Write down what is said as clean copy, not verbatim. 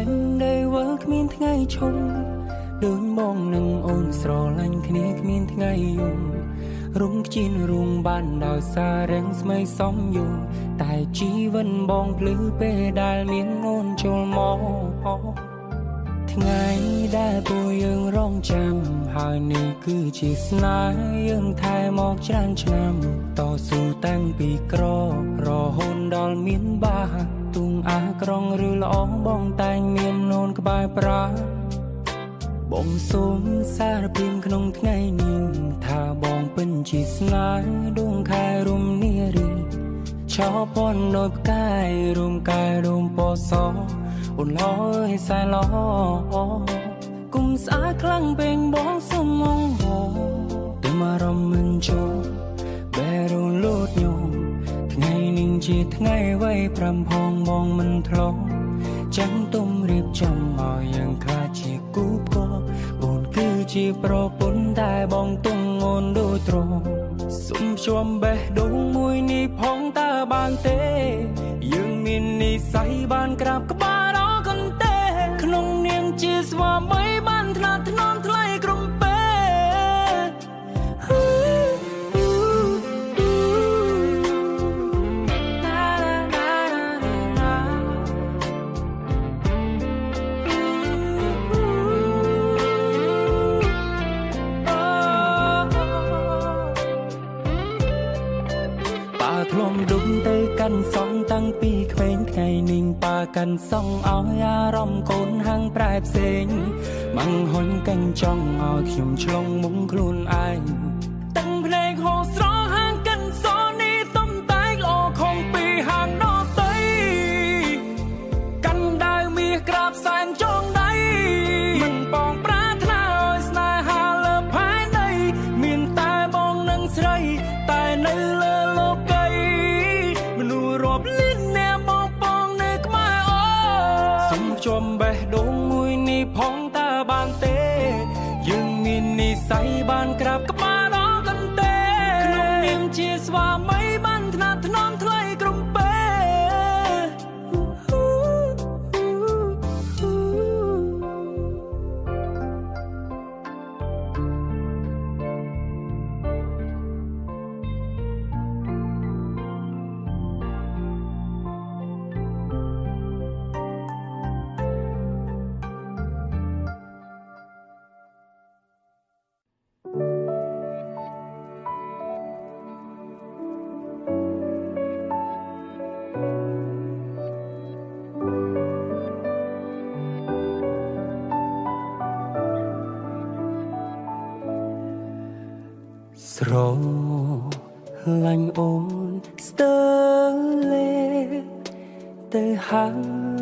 ញដែលវើគ្មានថ្ងៃឈប់ដូចបងនឹងអូនស្រឡាញ់គ្នាគ្មានថ្ងៃយំរំខ្ជិនរួងបានដោយសាររាំងស្មីសំយងតែជីវិតបងភ្លឺពេលដែលមានអូនចូលមកថ្ងៃដែលពួកយើងរងចាំហើយនេះគឺជាស្នេហ៍យើងថែមកច្រើនឆ្នាំតស៊ូតាំងពីក្ររហូតដល់មានបាទុងអាក្រងឬល្អបងតែងមានអូនក្បែរប្រាបងសូមសារព្រាមក្នុងថ្ងៃនេះថាបងពេញជាស្នេហ៍ដួងខែរំនារីឆោពន់ដោយផ្កាយរំកាយរំពណ៌សអូនឡោយសែឡោគុំស្អាតខ្លាំងពេញបងសុំងងហោតែមករំមិនចូលបែរលូតញោមថ្ងៃនេះជាថ្ងៃໄວប្រាំផងបងមិនធ្លាប់ចាំទុំរៀបចំឲ្យយ៉ាងខ្លាចជាគូផ្គាប់អូនគឺជាប្រពន្ធតែបងទុំអូនដូចទ្រង់សុំជួមបេះដូងមួយនេះផងតើបានទេយើងមាននិស្ស័យបានក្រាបក្បាលរកន្ទេក្នុងនាមជាស្វាមីបានថ្នាក់ថ្នមថ្លៃក្រុមពេធ្លំដុំទៅកាន់សងតាំងពីក្មេងថ្ងៃនេះប៉ាកាន់សងឲ្យអារម្មណ៍កូនហាំងប្រែផ្សេងម៉ាំងហុញកាញ់ចង់ឲ្យខ្ញុំឆ្លងមុំខ្លួនឯងតាំងភ្នែកហូរស្រងហាងកាន់សនេះទំតែងល្អខំពីហាងដតីកាន់ដាវមាសក្រាបសែនចងដៃមិនបងប្រាថ្នាឲ្យស្នេហាលើផែនដីមានតែបងនឹងស្រីតែនៅលើរាប់លិនអ្នកមកបងនៅក្បែរអូសុំជួមបេះដូងមួយនេះផងតើបានទេយើងមាននិស្ស័យបានក្រាបក្បាលដល់កន្ទេក្នុងនាមជាស្វាមីបានថ្នាក់ថ្នមថ្លៃក្រុមពេស្រឡាញ់អូនស្ទើរលេទៅហើយ